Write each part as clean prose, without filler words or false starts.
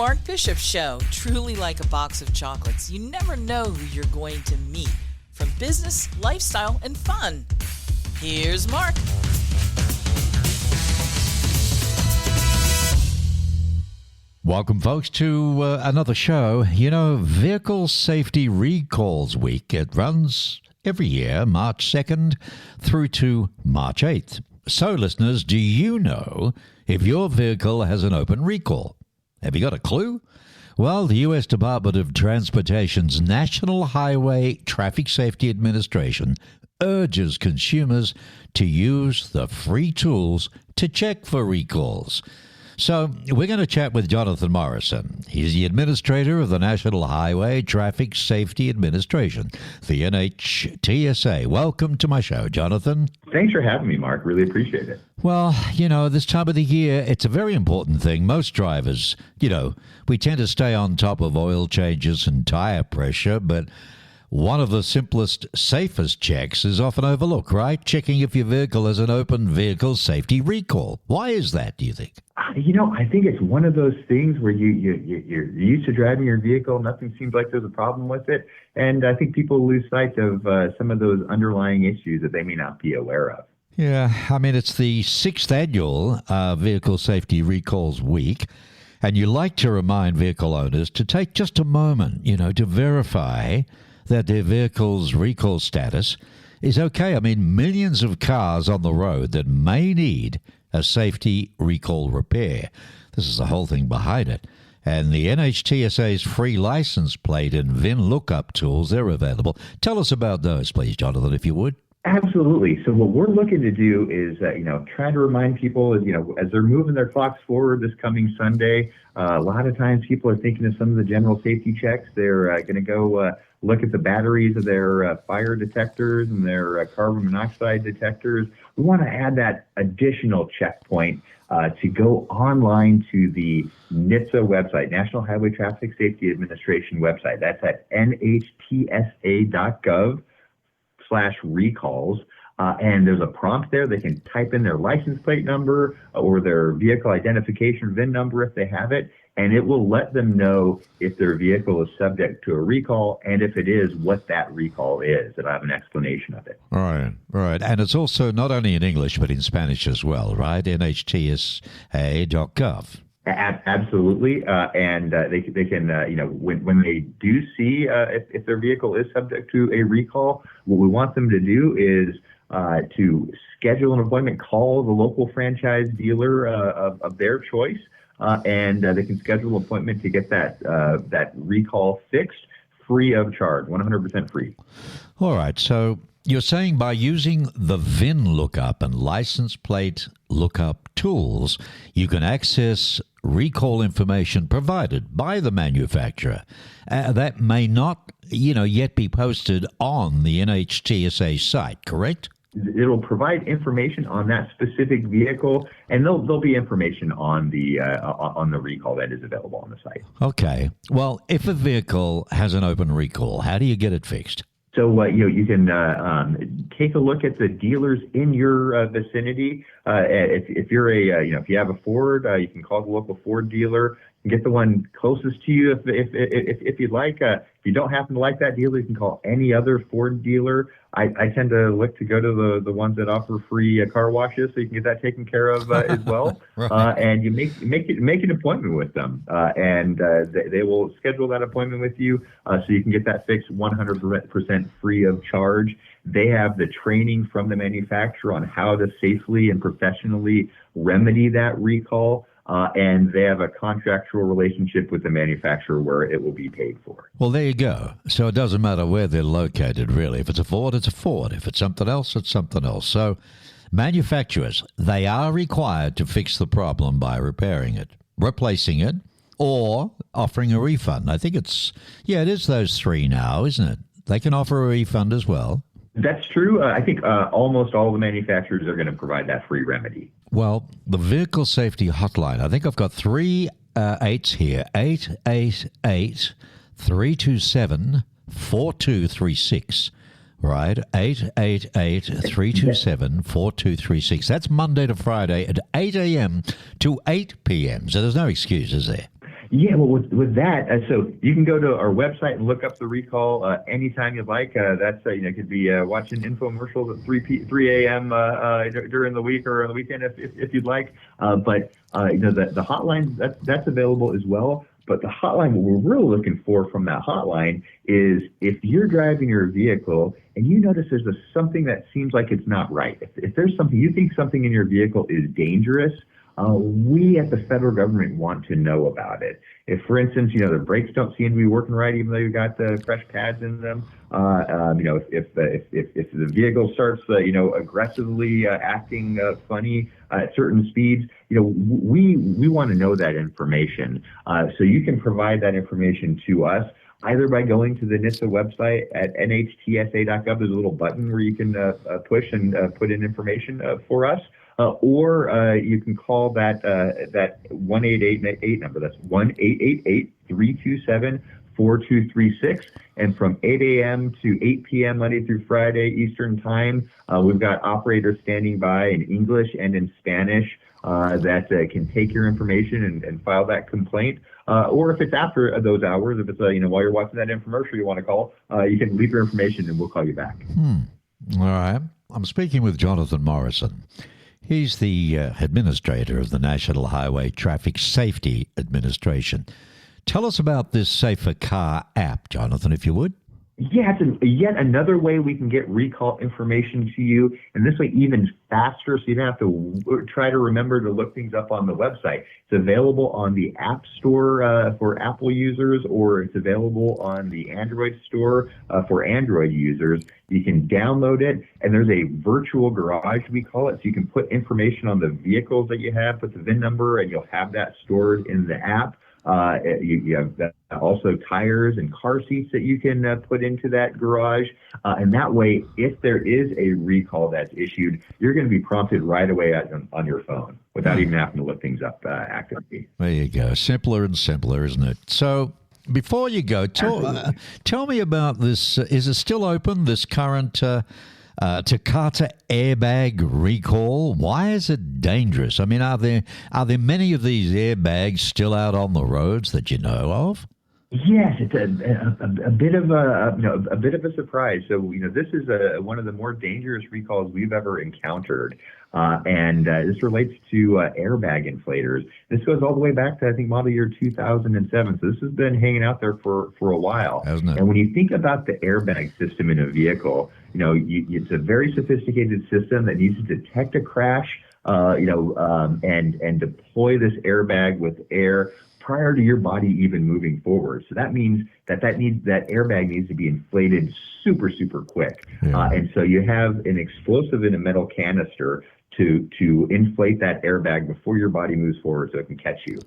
Mark Bishop Show. Truly like a box of chocolates. You never know who you're going to meet. From business, lifestyle, and fun. Here's Mark. Welcome, folks, to another show. You know, Vehicle Safety Recalls Week. It runs every year, March 2nd through to March 8th. So, listeners, do you know if your vehicle has an open recall? Have you got a clue? Well, the U.S. Department of Transportation's National Highway Traffic Safety Administration urges consumers to use the free tools to check for recalls. So we're going to chat with Jonathan Morrison. He's the administrator of the National Highway Traffic Safety Administration, the NHTSA. Welcome to my show, Jonathan. Thanks for having me, Mark. Really appreciate it. Well, you know, this time of the year, it's a very important thing. Most drivers, you know, we tend to stay on top of oil changes and tire pressure, but one of the simplest, safest checks is often overlooked, right? Checking if your vehicle has an open vehicle safety recall. Why is that, do you think? You know, I think it's one of those things where you're used to driving your vehicle. Nothing seems like there's a problem with it. And I think people lose sight of some of those underlying issues that they may not be aware of. Yeah, I mean, it's the 6th annual Vehicle Safety Recalls Week. And you like to remind vehicle owners to take just a moment, you know, to verify that their vehicle's recall status is okay. I mean, millions of cars on the road that may need a safety recall repair. This is the whole thing behind it. And the NHTSA's free license plate and VIN lookup tools, they're available. Tell us about those, please, Jonathan, if you would. Absolutely. So what we're looking to do is, try to remind people, as they're moving their clocks forward this coming Sunday, a lot of times people are thinking of some of the general safety checks. They're going to go look at the batteries of their fire detectors and their carbon monoxide detectors. We want to add that additional checkpoint to go online to the NHTSA website, National Highway Traffic Safety Administration website. That's at NHTSA.gov/recalls. And there's a prompt there. They can type in their license plate number or their vehicle identification VIN number if they have it, and it will let them know if their vehicle is subject to a recall, and if it is, what that recall is. It'll have an explanation of it. Right. And it's also not only in English, but in Spanish as well, right? NHTSA.gov. Absolutely, and they can, when they do see if their vehicle is subject to a recall, what we want them to do is to schedule an appointment, call the local franchise dealer of their choice, and they can schedule an appointment to get that recall fixed free of charge, 100% free. All right, so you're saying by using the VIN lookup and license plate lookup tools, you can access recall information provided by the manufacturer that may not, yet be posted on the NHTSA site, correct? It'll provide information on that specific vehicle, and there'll be information on the recall that is available on the site. Okay. Well, if a vehicle has an open recall, how do you get it fixed? So you can take a look at the dealers in your vicinity. If you're if you have a Ford, you can call the local Ford dealer and get the one closest to you. If you'd like, if you don't happen to like that dealer, you can call any other Ford dealer. I tend to look to go to the ones that offer free car washes, so you can get that taken care of as well. Right. And you make an appointment with them, and they will schedule that appointment with you, so you can get that fixed 100% free of charge. They have the training from the manufacturer on how to safely and professionally remedy that recall. And they have a contractual relationship with the manufacturer where it will be paid for. Well, there you go. So it doesn't matter where they're located, really. If it's a Ford, it's a Ford. If it's something else, it's something else. So manufacturers, they are required to fix the problem by repairing it, replacing it, or offering a refund. I think it is those three now, isn't it? They can offer a refund as well. That's true. I think almost all the manufacturers are going to provide that free remedy. Well, the Vehicle Safety Hotline, I think I've got 3 8s here, 888-327-4236, right? 888-327-4236. That's Monday to Friday at 8 a.m. to 8 p.m., so there's no excuse, is there? Yeah, well, with that, so you can go to our website and look up the recall anytime you like. That's you could be watching infomercials at 3 a.m. During the week or on the weekend if you'd like. But the hotline that's available as well. But the hotline, what we're really looking for from that hotline is if you're driving your vehicle and you notice there's something that seems like it's not right. If there's something you think something in your vehicle is dangerous. We at the federal government want to know about it. If, for instance, the brakes don't seem to be working right, even though you've got the fresh pads in them, if the vehicle starts, aggressively acting funny at certain speeds, we want to know that information. So you can provide that information to us either by going to the NHTSA website at NHTSA.gov. There's a little button where you can push and put in information for us. Or you can call that 1-888 number. That's 1-888-327-4236. And from 8 a.m. to 8 p.m. Monday through Friday Eastern Time, we've got operators standing by in English and in Spanish that can take your information and file that complaint. Or if it's after those hours, if it's while you're watching that infomercial you want to call, you can leave your information and we'll call you back. All right. I'm speaking with Jonathan Morrison. He's the administrator of the National Highway Traffic Safety Administration. Tell us about this SAFERCAR app, Jonathan, if you would. Yeah, it's yet another way we can get recall information to you, and this way even faster, so you don't have to try to remember to look things up on the website. It's available on the App Store for Apple users, or it's available on the Android Store for Android users. You can download it, and there's a virtual garage, we call it, so you can put information on the vehicles that you have, put the VIN number, and you'll have that stored in the app. You have also tires and car seats that you can put into that garage. And that way, if there is a recall that's issued, you're going to be prompted right away on your phone without even having to look things up actively. There you go. Simpler and simpler, isn't it? So before you go, tell me about this. Is it still open, this current Takata airbag recall? Why is it dangerous? I mean, are there many of these airbags still out on the roads that you know of? Yes, it's a bit of a bit of a surprise. So this is one of the more dangerous recalls we've ever encountered, and this relates to airbag inflators. This goes all the way back to I think model year 2007. So this has been hanging out there for a while. Hasn't it? And when you think about the airbag system in a vehicle, it's a very sophisticated system that needs to detect a crash, and deploy this airbag with air prior to your body even moving forward. So that means that airbag needs to be inflated super, super quick. Yeah. And so you have an explosive in a metal canister to inflate that airbag before your body moves forward so it can catch you.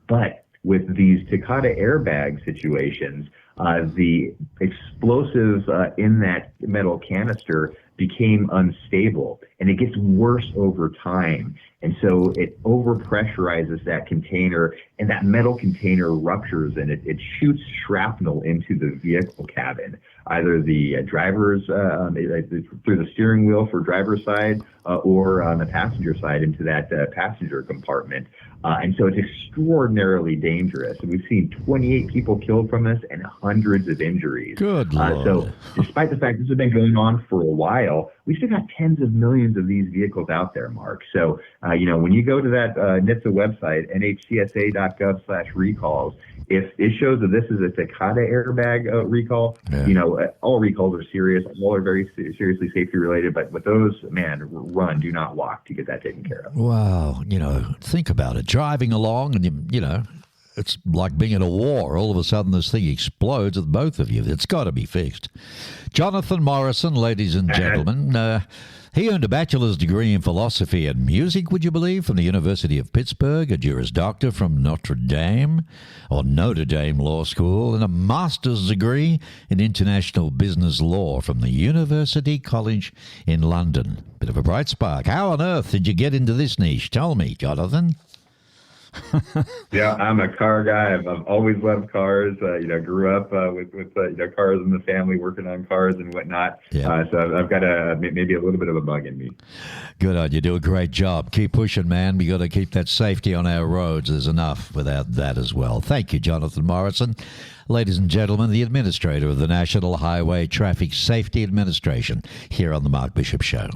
But with these Takata airbag situations, the explosive in that metal canister became unstable, and it gets worse over time. And so it overpressurizes that container, and that metal container ruptures, and it shoots shrapnel into the vehicle cabin, either the driver's through the steering wheel for driver's side, or on the passenger side into that passenger compartment. And so it's extraordinarily dangerous. And we've seen 28 people killed from this and hundreds of injuries. Good Lord. So despite the fact this has been going on for a while, we still got tens of millions of these vehicles out there, Mark. So, when you go to that NHTSA website, NHTSA.gov/recalls, if it shows that this is a Takata airbag recall, all recalls are serious. All are very seriously safety related. But with those, man, run, do not walk to get that taken care of. Wow. Think about it. Driving along and, it's like being in a war. All of a sudden, this thing explodes with both of you. It's got to be fixed. Jonathan Morrison, ladies and gentlemen, he earned a bachelor's degree in philosophy and music, would you believe, from the University of Pittsburgh, a Juris Doctor from Notre Dame Law School, and a master's degree in international business law from the University College in London. Bit of a bright spark. How on earth did you get into this niche? Tell me, Jonathan. Yeah, I'm a car guy. I've always loved cars. Grew up with cars in the family, working on cars and whatnot. Yeah. So I've got maybe a little bit of a bug in me. Good on you. Do a great job. Keep pushing, man. We got to keep that safety on our roads. There's enough without that as well. Thank you, Jonathan Morrison. Ladies and gentlemen, the administrator of the National Highway Traffic Safety Administration here on The Mark Bishop Show.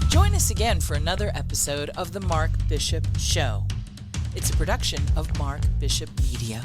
Join us again for another episode of The Mark Bishop Show. It's a production of Mark Bishop Media.